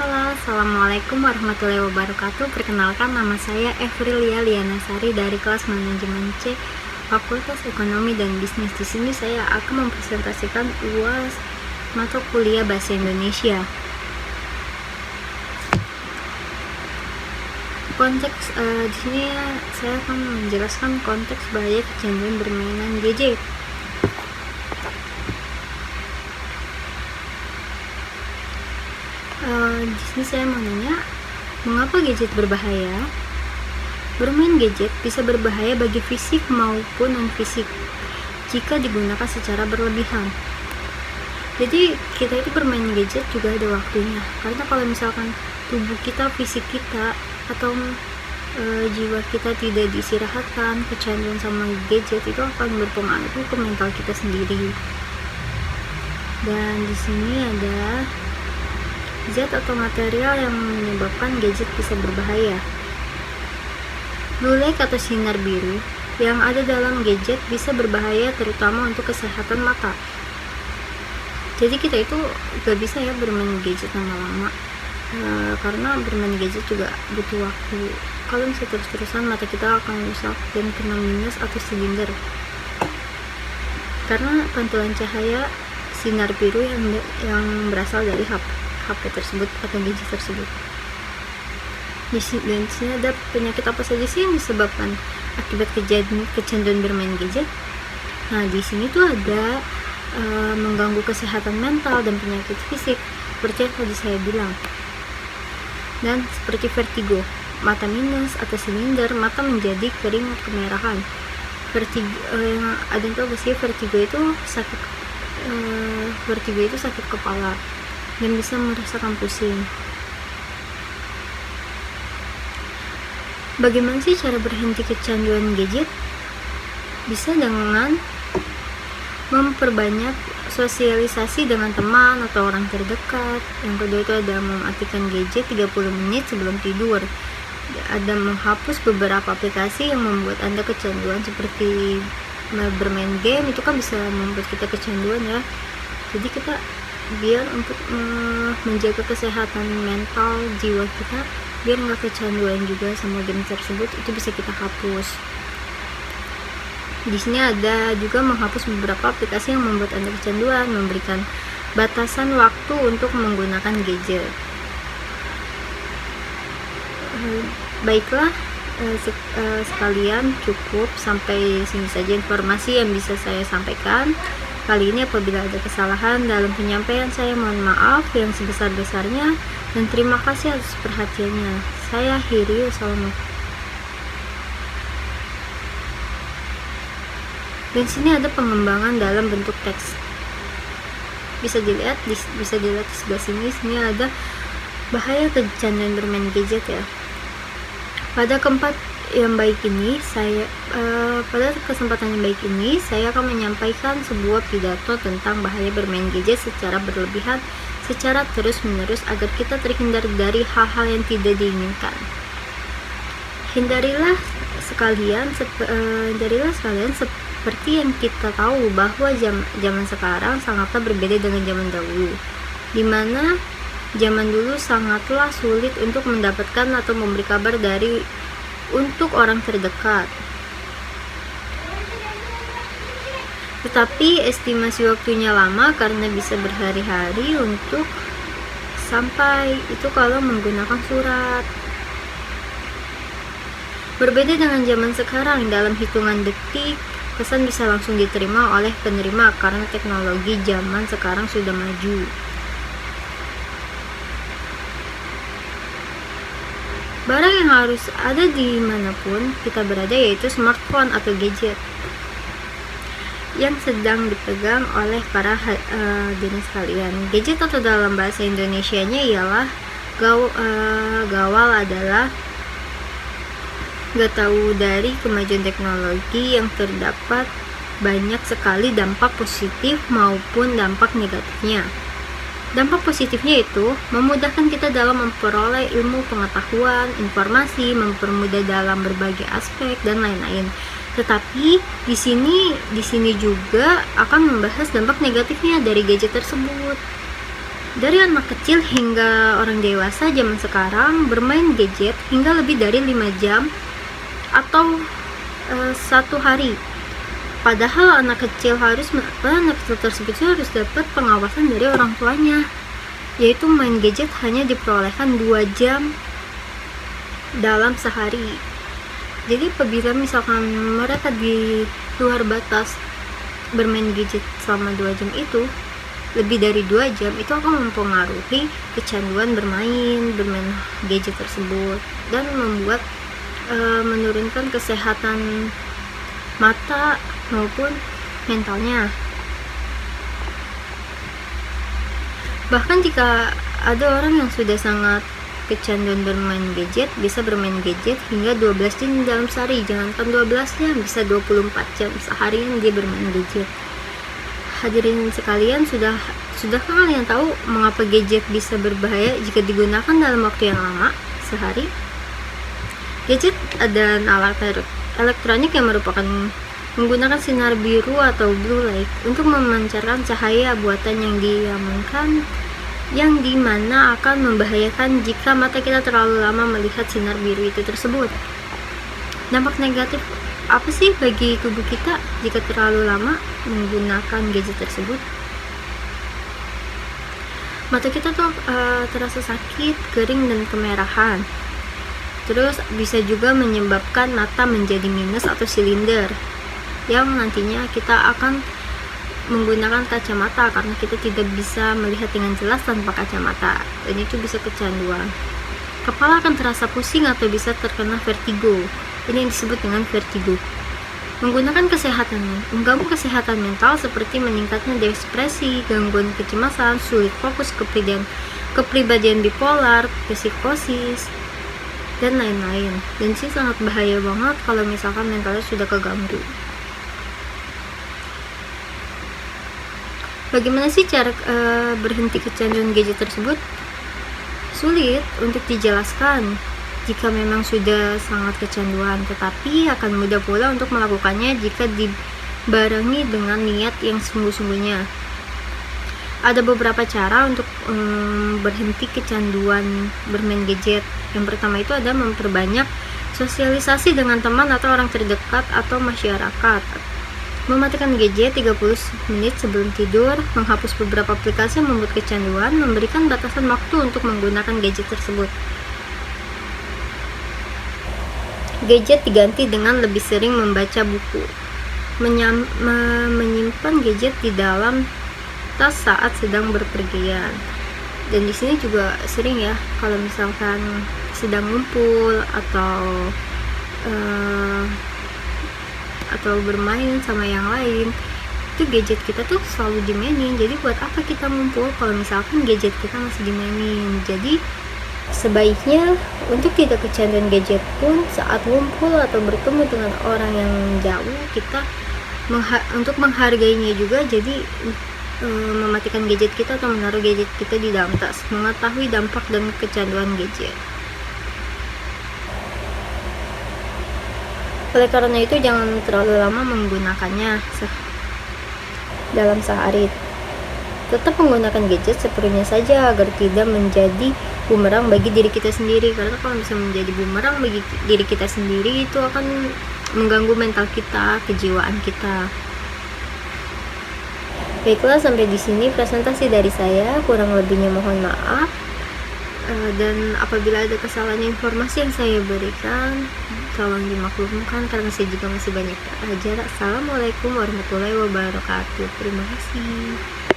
Halo, Assalamualaikum warahmatullahi wabarakatuh. Perkenalkan, nama saya Evrilia Lianasari dari kelas manajemen C, Fakultas Ekonomi dan Bisnis. Di sini saya akan mempresentasikan UAS mata kuliah Bahasa Indonesia. Konteks di sini saya akan menjelaskan konteks bahaya kecanduan bermainan gadget. Di sini saya mau nanya, mengapa gadget berbahaya? Bermain gadget bisa berbahaya bagi fisik maupun non-fisik jika digunakan secara berlebihan. Jadi kita itu bermain gadget juga ada waktunya, karena kalau misalkan tubuh kita, fisik kita, atau jiwa kita tidak diistirahatkan, kecanduan sama gadget itu akan berpengaruh ke mental kita sendiri. Dan di sini ada zat atau material yang menyebabkan gadget bisa berbahaya. Blue light atau sinar biru yang ada dalam gadget bisa berbahaya terutama untuk kesehatan mata. Jadi kita itu gak bisa ya bermain gadget lama-lama, karena bermain gadget juga butuh waktu. Kalau misalnya terus-terusan, mata kita akan rusak dan kena minus atau silinder karena pantulan cahaya sinar biru yang berasal dari HP tersebut atau gadget tersebut. Dan di sini ada penyakit apa saja sih yang disebabkan akibat kecanduan bermain gadget? Nah, di sini tuh ada mengganggu kesehatan mental dan penyakit fisik seperti yang tadi saya bilang. Dan seperti vertigo, mata minus atau silinder, mata menjadi kering kemerahan. Vertigo, ada yang tahu gak sih vertigo itu sakit kepala dan bisa merasakan pusing. Bagaimana sih cara berhenti kecanduan gadget? Bisa dengan memperbanyak sosialisasi dengan teman atau orang terdekat. Yang kedua itu ada mematikan gadget 30 menit sebelum tidur. Ada menghapus beberapa aplikasi yang membuat Anda kecanduan, seperti bermain game, itu kan bisa membuat kita kecanduan ya. Jadi kita biar untuk menjaga kesehatan mental jiwa kita, biar nggak kecanduan juga sama game tersebut, itu bisa kita hapus. Di sini ada juga menghapus beberapa aplikasi yang membuat Anda kecanduan, memberikan batasan waktu untuk menggunakan gadget. Baiklah, sekalian cukup sampai sini saja informasi yang bisa saya sampaikan kali ini. Apabila ada kesalahan dalam penyampaian saya, mohon maaf yang sebesar-besarnya, dan terima kasih atas perhatiannya. Saya akhiri, wassalamualaikum. Dan sini ada pengembangan dalam bentuk teks. Bisa dilihat di sebelah sini. Sini ada bahaya kecanduan bermain gadget ya. Pada kesempatan yang baik ini, saya akan menyampaikan sebuah pidato tentang bahaya bermain gadget secara berlebihan, secara terus-menerus, agar kita terhindar dari hal-hal yang tidak diinginkan. Hindarilah sekalian seperti yang kita tahu bahwa zaman sekarang sangatlah berbeda dengan zaman dahulu, di mana zaman dulu sangatlah sulit untuk mendapatkan atau memberi kabar untuk orang terdekat. Tetapi estimasi waktunya lama karena bisa berhari-hari untuk sampai itu kalau menggunakan surat. Berbeda dengan zaman sekarang, dalam hitungan detik pesan bisa langsung diterima oleh penerima karena teknologi zaman sekarang sudah maju. Barang yang harus ada dimanapun kita berada yaitu smartphone atau gadget yang sedang dipegang oleh para hadirin sekalian. Gadget atau dalam bahasa Indonesianya ialah gawal adalah gak tahu dari kemajuan teknologi yang terdapat banyak sekali dampak positif maupun dampak negatifnya. Dampak positifnya itu memudahkan kita dalam memperoleh ilmu pengetahuan, informasi, mempermudah dalam berbagai aspek dan lain-lain. Tetapi di sini juga akan membahas dampak negatifnya dari gadget tersebut. Dari anak kecil hingga orang dewasa zaman sekarang bermain gadget hingga lebih dari 5 jam atau 1 hari. Padahal anak kecil tersebut harus dapat pengawasan dari orang tuanya, yaitu main gadget hanya diperolehkan 2 jam dalam sehari. Jadi apabila misalkan mereka di luar batas bermain gadget selama 2 jam itu, lebih dari 2 jam, itu akan mempengaruhi kecanduan bermain gadget tersebut dan membuat menurunkan kesehatan mata maupun mentalnya. Bahkan jika ada orang yang sudah sangat kecanduan bermain gadget, bisa bermain gadget hingga 12 jam dalam sehari. Jangankan 12 jam, bisa 24 jam seharian dia bermain gadget. Hadirin sekalian, sudahkah kalian tahu mengapa gadget bisa berbahaya jika digunakan dalam waktu yang lama sehari? Gadget dan alat elektronik yang menggunakan sinar biru atau blue light untuk memancarkan cahaya buatan yang diamankan, yang dimana akan membahayakan jika mata kita terlalu lama melihat sinar biru itu tersebut. Dampak negatif apa sih bagi tubuh kita jika terlalu lama menggunakan gadget tersebut? Mata kita tuh terasa sakit, kering, dan kemerahan. Terus bisa juga menyebabkan mata menjadi minus atau silinder, yang nantinya kita akan menggunakan kacamata karena kita tidak bisa melihat dengan jelas tanpa kacamata, dan itu bisa kecanduan. Kepala akan terasa pusing atau bisa terkena vertigo. Ini yang disebut dengan vertigo. Mengganggu kesehatan mental seperti meningkatnya depresi, gangguan kecemasan, sulit fokus, kepribadian bipolar, psikosis, dan lain-lain. Dan sih sangat bahaya banget kalau misalkan mentalnya sudah keganggu. Bagaimana sih cara berhenti kecanduan gadget tersebut? Sulit untuk dijelaskan jika memang sudah sangat kecanduan, tetapi akan mudah pula untuk melakukannya jika dibarengi dengan niat yang sungguh-sungguhnya. Ada beberapa cara untuk berhenti kecanduan bermain gadget. Yang pertama itu ada memperbanyak sosialisasi dengan teman atau orang terdekat atau masyarakat. Mematikan gadget 30 menit sebelum tidur, menghapus beberapa aplikasi yang membuat kecanduan, memberikan batasan waktu untuk menggunakan gadget tersebut. Gadget diganti dengan lebih sering membaca buku. Menyimpan gadget di dalam tas saat sedang berpergian. Dan di sini juga sering ya, kalau misalkan sedang ngumpul atau bermain sama yang lain, itu gadget kita tuh selalu dimainin. Jadi buat apa kita ngumpul kalau misalkan gadget kita masih dimainin? Jadi sebaiknya untuk tidak kecanduan gadget pun saat ngumpul atau bertemu dengan orang yang jauh, kita untuk menghargainya juga. Jadi mematikan gadget kita atau menaruh gadget kita di dalam tas, mengetahui dampak dan kecanduan gadget. Oleh karena itu, jangan terlalu lama menggunakannya dalam sehari. Tetap menggunakan gadget seperlunya saja agar tidak menjadi bumerang bagi diri kita sendiri. Karena kalau misalnya menjadi bumerang bagi diri kita sendiri, itu akan mengganggu mental kita, kejiwaan kita. Baiklah, sampai di sini presentasi dari saya. Kurang lebihnya mohon maaf. Dan apabila ada kesalahan informasi yang saya berikan, tolong dimaklumkan karena saya juga masih banyak belajar. Assalamualaikum warahmatullahi wabarakatuh. Terima kasih.